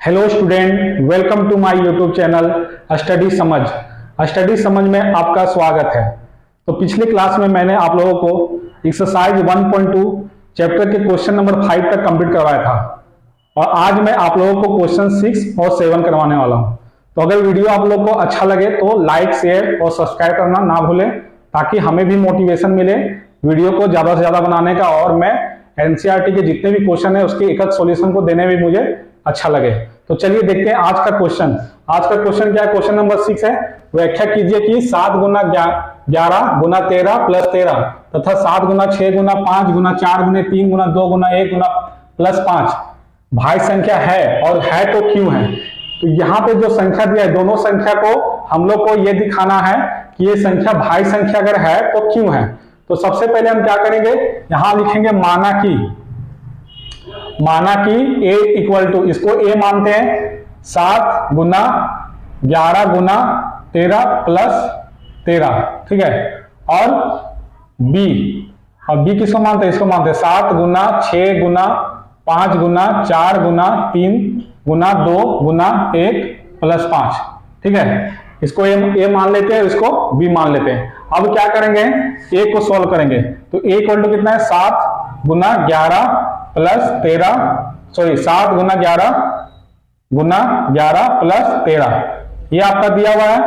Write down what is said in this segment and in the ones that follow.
Hello student, welcome to my YouTube channel study समझ में आपका स्वागत है। तो पिछली क्लास में मैंने आप लोगों को एक्सरसाइज 1.2 चैप्टर के क्वेश्चन नंबर 5 तक कंप्लीट करवाया था और आज मैं आप लोगों को क्वेश्चन 6 और 7 करवाने वाला हूं। तो अगर वीडियो आप लोगों को अच्छा लगे तो लाइक, शेयर और सब्सक्राइब करना ना भूलें ताकि हमें भी मोटिवेशन मिले वीडियो को ज्यादा से ज्यादा बनाने का और मैं एनसीईआरटी के जितने भी क्वेश्चन है उसके एक एक सॉल्यूशन को देने में मुझे अच्छा लगे। तो चलिए देखते हैं आज का क्वेश्चन। आज का क्वेश्चन क्या है? क्वेश्चन नंबर 6 है। व्याख्या कीजिए कि 7 गुना 11 गुना 13 प्लस 13 तथा 7 गुना 6 गुना 5 गुना 4 गुना 3 गुना 2 गुना 1 गुना प्लस 5 भाज्य संख्या है और है तो क्यों है। तो यहाँ पे जो संख्या दिया है दोनों संख्या को हम लोग को ये दिखाना है कि ये संख्या भाज्य संख्या अगर है तो क्यों है। तो सबसे पहले हम क्या करेंगे, यहां लिखेंगे माना कि a इक्वल टू, इसको a मानते हैं 7 गुना 11 गुना 13 प्लस 13, ठीक है। और b किसको मानते हैं? इसको मानते हैं 7 गुना 6 गुना 5 गुना 4 गुना 3 गुना 2 गुना 1 प्लस 5, ठीक है। इसको a मान लेते हैं, इसको b मान लेते हैं। अब क्या करेंगे, a को सॉल्व करेंगे तो a इक्वल टू कितना है 7 गुना 11 प्लस 13, सॉरी 7 गुना 11 प्लस 13, ये आपका दिया हुआ है।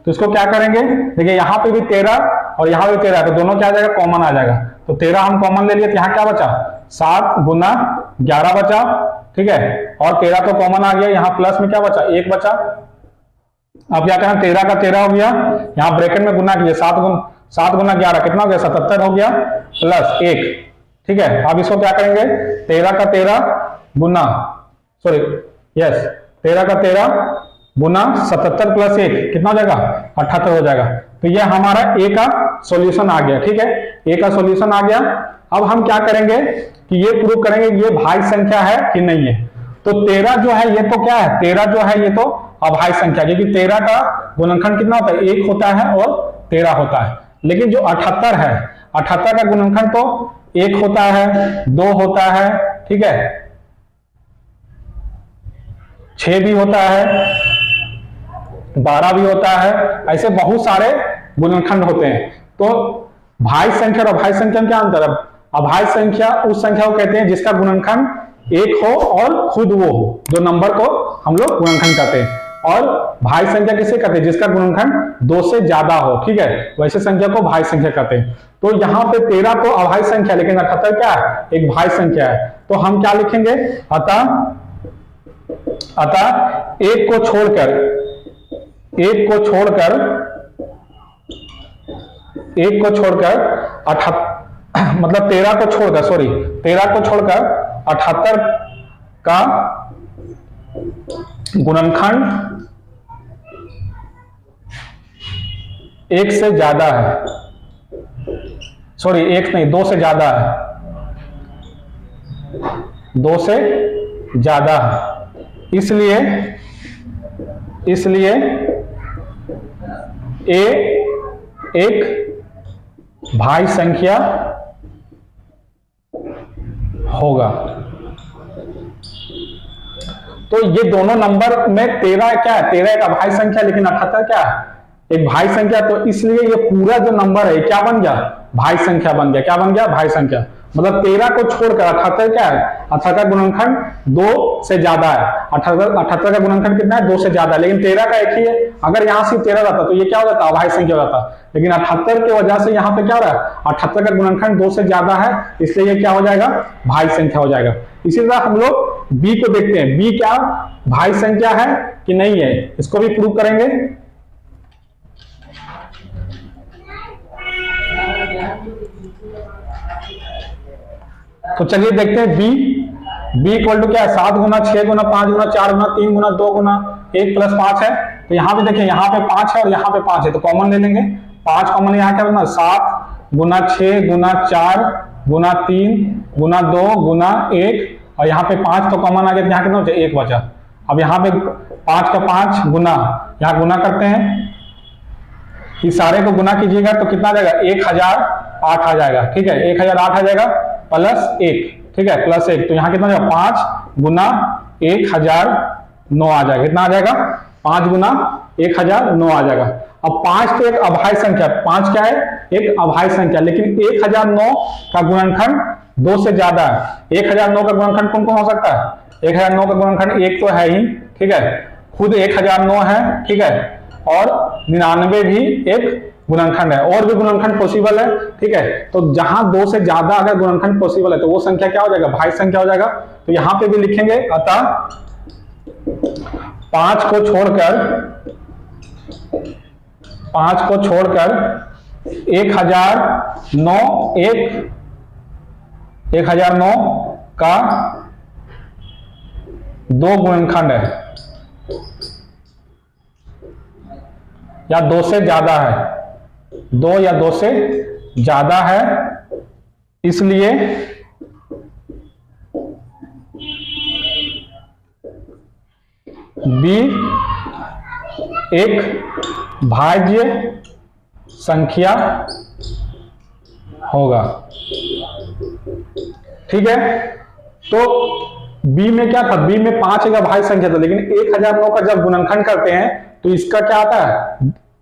तो इसको क्या करेंगे, देखिए यहाँ पे भी 13 और यहाँ भी 13 है तो दोनों क्या आ जाएगा, कॉमन आ जाएगा। तो 13 हम कॉमन ले लिए तो यहाँ क्या बचा, 7 गुना 11 बचा, ठीक है। और 13 तो कॉमन आ गया, यहाँ प्लस में क्या बचा, 1 बचा। अब क्या करें, 13 का 13 हो गया, यहाँ ब्रैकेट में गुना कीजिए, 7 गुना 11 कितना हो गया, 77 हो गया प्लस 1, ठीक है। अब इसको क्या करेंगे, 13 का 13 गुना 77 प्लस 1 कितना हो जाएगा, 78 हो जाएगा। तो ये हमारा ए का सॉल्यूशन आ गया, ठीक है। ए का सॉल्यूशन आ गया। अब हम क्या करेंगे कि ये प्रूव करेंगे ये भाज्य संख्या है कि नहीं है। तो 13 जो है ये तो क्या है, 13 जो है ये तो अभाज्य संख्या, क्योंकि 13 का गुणनखंड कितना होता है, 1 होता है और 13 होता है। लेकिन जो 78 है, 78 का गुणनखंड तो 1 होता है, 2 होता है, ठीक है, 6 भी होता है, 12 भी होता है, ऐसे बहुत सारे गुणनखंड होते हैं। तो भाज्य संख्या और अभाज्य संख्या में क्या अंतर है? अभाज्य संख्या उस संख्या को कहते हैं जिसका गुणनखंड 1 हो और खुद वो हो, जो नंबर को हम लोग गुणनखंड कहते हैं। और भाज्य संख्या किसे कहते हैं, जिसका गुणनखंड 2 से ज्यादा हो, ठीक है, वैसे संख्या को भाज्य संख्या कहते हैं। तो यहाँ पे 13 तो अभाज्य संख्या, लेकिन 78 क्या है, एक भाज्य संख्या है। तो हम क्या लिखेंगे, अतः एक को छोड़कर मतलब 13 को छोड़कर 78 का गुणनखंड 1 से ज्यादा है, सॉरी 1 नहीं 2 से ज्यादा है, 2 से ज्यादा है। इसलिए ए एक भाज्य संख्या होगा। तो ये दोनों नंबर में 13 क्या है, 13 एक अभाज्य संख्या, लेकिन 78 क्या है, एक भाज्य संख्या। तो इसलिए ये पूरा जो नंबर है क्या बन गया, भाज्य संख्या बन गया। क्या बन गया, भाज्य संख्या। मतलब 13 को छोड़कर 78 क्या है, 78 का गुणनखंड 2 से ज्यादा है। 78 का गुणनखंड कितना है, 2 से ज्यादा है, लेकिन 13 का एक ही है। अगर यहाँ सिर्फ 13 रहता तो ये क्या हो जाता, अभाज्य संख्या हो जाता। लेकिन 78 की वजह से यहाँ पे क्या हो रहा है, 78 का गुणनखंड 2 से ज्यादा है, इसलिए ये क्या हो जाएगा, भाज्य संख्या हो जाएगा। इसी तरह हम लोग बी को देखते हैं, बी क्या भाज्य संख्या है कि नहीं है, इसको भी प्रूव करेंगे। तो चलिए देखते हैं बी इक्वल टू क्या है, 7 गुना 6 गुना 5 गुना 4 गुना 3 गुना 2 गुना 1 प्लस 5 है। तो यहाँ पे देखिए, यहाँ पे 5 है और यहाँ पे 5 है, तो कॉमन ले लेंगे। 5 कॉमन, यहाँ क्या बना, 7 गुना 6 गुना 4 गुना 3 गुना 2 गुना 1, और यहाँ पे 5 तो कॉमन आ गया, यहाँ कितना बचा, 1 बचा। अब यहाँ पे 5 का 5 गुना, यहाँ गुना करते हैं, इस सारे को गुना कीजिएगा तो कितना आ जाएगा, 1008 आ जाएगा, ठीक है, 1008 आ जाएगा प्लस 1, ठीक है, प्लस 1। तो यहाँ कितना हो जाएगा, 5 गुना 1008 9 आ जाएगा। कितना आ जाएगा? 5 गुना 1000 9 आ जाएगा। अब 5 तो एक अभाज्य संख्या, 5 क्या है? एक अभाज्य संख्या, लेकिन 1009 का गुणनखंड 2 से ज्यादा है। 1009 का गुणनखंड कौन कौन हो सकता है? 1009 का गुणनखंड 1 तो है ही, ठीक है, खुद 1009 है, ठीक है, और 99 भी एक गुणनखंड है, और भी गुणनखंड पॉसिबल है, ठीक है। तो जहां 2 से ज्यादा अगर गुणनखंड पॉसिबल है तो वो संख्या क्या हो जाएगा? भाज्य संख्या हो जाएगा। तो यहां पे भी लिखेंगे, अतः 5 को छोड़कर 1009 का 2 गुणनखंड है या 2 से ज्यादा है, 2 या 2 से ज्यादा है, इसलिए बी एक भाज्य संख्या होगा, ठीक है। तो बी में क्या था? बी में 5 एक अभाज्य संख्या था, लेकिन 1009 का जब गुणनखंड करते हैं तो इसका क्या आता है?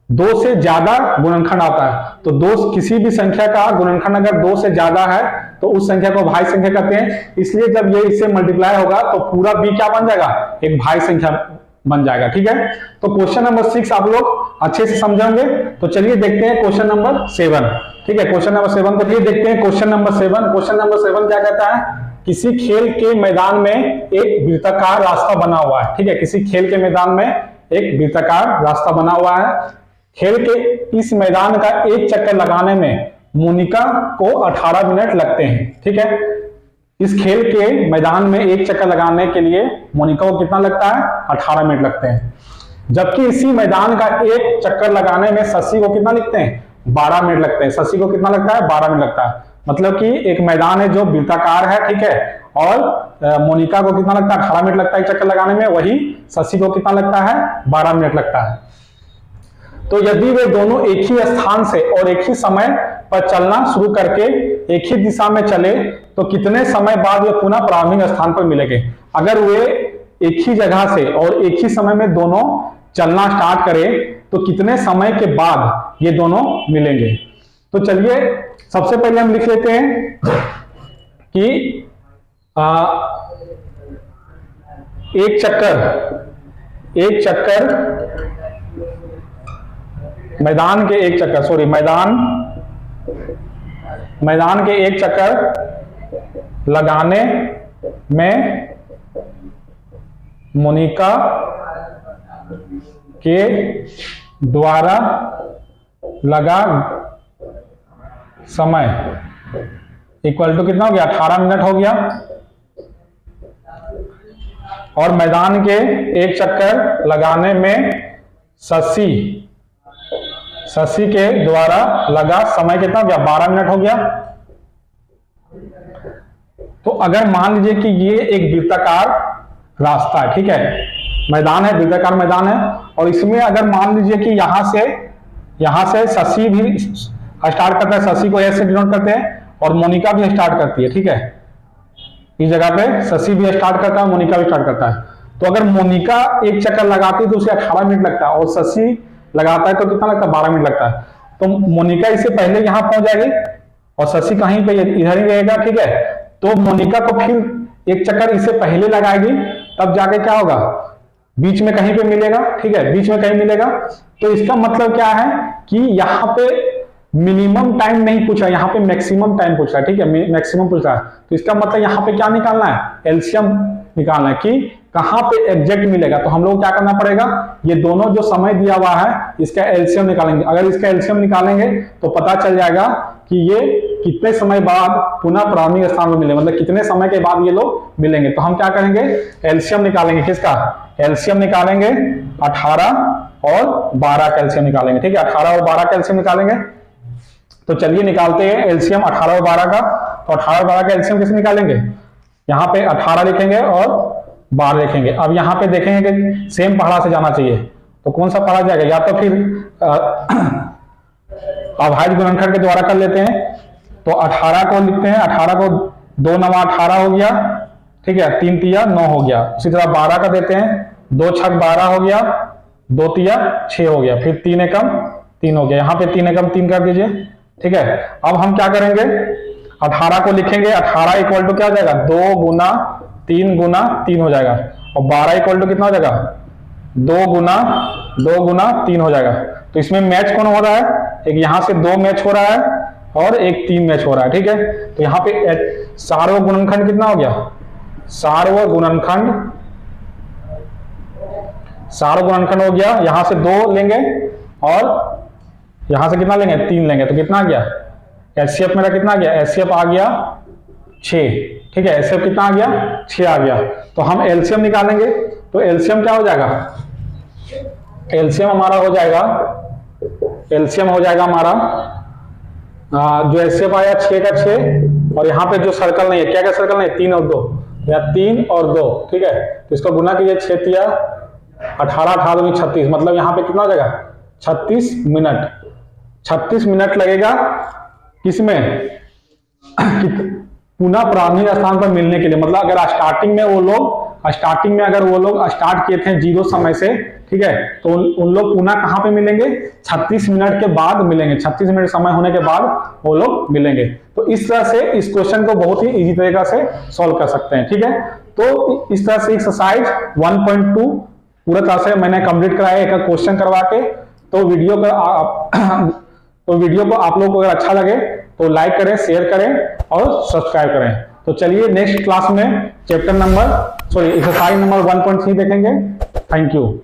2 से ज्यादा गुणनखंड आता है। तो किसी भी संख्या का गुणनखंड अगर 2 से ज्यादा है तो उस संख्या को भाज्य संख्या कहते हैं। इसलिए जब ये इससे मल्टीप्लाई होगा तो पूरा बी क्या बन जाएगा? एक भाज्य संख्या बन जाएगा, ठीक है। तो क्वेश्चन नंबर 6 आप लोग अच्छे से समझेंगे। तो चलिए देखते हैं क्वेश्चन नंबर 7, ठीक है। क्वेश्चन नंबर 7 को चलिए देखते हैं। क्वेश्चन नंबर 7, क्वेश्चन नंबर 7 क्या कहता है? किसी खेल के मैदान में एक वृत्ताकार रास्ता बना हुआ है, ठीक है। किसी खेल के मैदान में एक वृत्ताकार रास्ता बना हुआ है। खेल के इस मैदान का एक चक्कर लगाने में मोनिका को 18 मिनट लगते हैं, ठीक है। इस खेल के मैदान में एक चक्कर लगाने के लिए मोनिका को कितना लगता है? 18 मिनट लगते हैं। जबकि इसी मैदान का एक चक्कर लगाने में शशि को कितना लगते हैं? 12 मिनट लगते हैं। शशि को कितना लगता है? 12 मिनट लगता है। मतलब कि एक मैदान है जो वृत्ताकार है, ठीक है, और मोनिका को कितना लगता है? 18 मिनट लगता है एक चक्कर लगाने में, वही शशि को कितना लगता है? 12 मिनट लगता है। तो यदि वे दोनों एक ही स्थान से और एक ही समय पर चलना शुरू करके एक ही दिशा में चले तो कितने समय बाद वे पुनः प्रारंभिक स्थान पर मिलेंगे? अगर वे एक ही जगह से और एक ही समय में दोनों चलना स्टार्ट करें तो कितने समय के बाद ये दोनों मिलेंगे? तो चलिए सबसे पहले हम लिख लेते हैं कि एक चक्कर मैदान के एक चक्कर लगाने में मोनिका के द्वारा लगा समय इक्वल टू कितना हो गया? 18 मिनट हो गया। और मैदान के एक चक्कर लगाने में शशि के द्वारा लगा समय कितना हो गया? 12 मिनट हो गया। तो अगर मान लीजिए कि ये एक वृत्ताकार रास्ता है, ठीक है, मैदान है, वृत्ताकार मैदान है, और इसमें अगर मान लीजिए कि यहां से शशि भी स्टार्ट करता है, शशि को ऐसे डिनोट करते हैं, और मोनिका भी स्टार्ट करती है, ठीक है। इस जगह पे शशि भी स्टार्ट करता है, मोनिका भी स्टार्ट करता है। तो अगर मोनिका एक चक्कर लगाती है तो उसे 18 मिनट लगता है, और शशि लगाता है तो कितना लगता है? 12 मिनट लगता है। तो मोनिका इससे पहले यहां पहुंच जाएगी और शशि कहीं पे इधर ही रहेगा, ठीक है। तो मोनिका को फिर एक चक्कर इससे पहले लगाएगी, तब जाके क्या होगा? बीच में कहीं पे मिलेगा, ठीक है, बीच में कहीं मिलेगा। तो इसका मतलब क्या है कि यहाँ पे मिनिमम टाइम नहीं पूछा, यहाँ पे मैक्सिमम टाइम पूछ रहा है, ठीक है, मैक्सिमम पूछ रहा है। तो इसका मतलब यहाँ पे क्या निकालना है? एलसीएम निकालना है कि कहां पे एग्जैक्ट मिलेगा। तो हम लोग क्या करना पड़ेगा? ये दोनों जो समय दिया हुआ है इसका एलसीएम निकालेंगे। अगर इसका एलसीएम निकालेंगे तो पता चल जाएगा कि ये कितने समय बाद पुनः प्रारंभिक स्थान पर मिले, मतलब कितने समय के बाद ये लोग मिलेंगे। तो हम क्या करेंगे? एलसीएम निकालेंगे। किसका एलसीएम निकालेंगे? 18 और 12 का एलसीएम निकालेंगे, ठीक है, 18 और 12 का एलसीएम निकालेंगे। तो चलिए निकालते हैं एलसीएम 18 और 12 का। तो 18 और 12 का एलसीएम कैसे निकालेंगे? यहाँ पे 18 लिखेंगे और 12 लिखेंगे। अब यहाँ पे देखेंगे कि सेम पहाड़ा से जाना चाहिए, तो कौन सा पहाड़ा जाएगा? या तो फिर अभाज्य गुणनखंड के द्वारा कर लेते हैं। तो 18 को लिखते हैं, 18 को 2 9 18 हो गया, ठीक है, 3 3 9 हो गया। उसी तरह 12 का देते हैं, 2 छक 12 हो गया, 2 तिया 6 हो गया, फिर 3 एकम 3 हो गया, यहाँ पे 3 एकम 3 कर दीजिए। ठीक है, अब हम क्या करेंगे, 18 को लिखेंगे, 18 इक्वल टू क्या हो जाएगा, 2 गुना 3 हो जाएगा, और 12 इक्वल टू कितना हो जाएगा, 2 गुना 3 हो जाएगा। तो इसमें मैच कौन हो रहा है, एक यहां से 2 मैच हो रहा है और एक 3 मैच हो रहा है। ठीक है, तो यहाँ पे सार्वत्रिक गुणनखंड कितना हो गया, सार्वत्रिक गुणनखंड हो गया, यहां से 2 लेंगे और यहां से कितना लेंगे, 3 लेंगे, तो कितना आ गया, एचसीएफ मेरा कितना आ गया, एचसीएफ आ गया 6। ठीक है, एचसीएफ कितना आ गया, 6 आ गया। तो हम एलसीएम निकालेंगे, तो एलसीएम क्या हो जाएगा, एलसीएम हमारा हो जाएगा, एलसीएम हो जाएगा हमारा जो एचसीएफ आया 6 का 6, और यहाँ पे जो सर्कल नहीं है, क्या क्या सर्कल नहीं है, 3 और 2, या 3 और 2। ठीक है, तो इसको गुना कीजिए, 6 तिया 18, 18 36, मतलब यहाँ पे कितना हो जाएगा, 36 मिनट। 36 मिनट लगेगा किसमें, पुनः प्रारंभिक स्थान पर मिलने के लिए। मतलब अगर स्टार्टिंग में अगर वो लोग स्टार्ट किए थे 0 समय से, ठीक है, तो उन लोग पुनः कहां पे मिलेंगे, 36 मिनट के बाद मिलेंगे, 36 मिनट समय होने के बाद वो लोग मिलेंगे। तो इस तरह से इस क्वेश्चन को बहुत ही इजी तरीका से सॉल्व कर सकते हैं। ठीक है, तो इस तरह से एक्सरसाइज 1.2 पूरा तरह से मैंने कंप्लीट कराया एक क्वेश्चन करवा के। तो वीडियो को आप लोगों को अगर अच्छा लगे तो लाइक करें, शेयर करें और सब्सक्राइब करें। तो चलिए नेक्स्ट क्लास में एक्सरसाइज नंबर 1.3 देखेंगे। Thank you.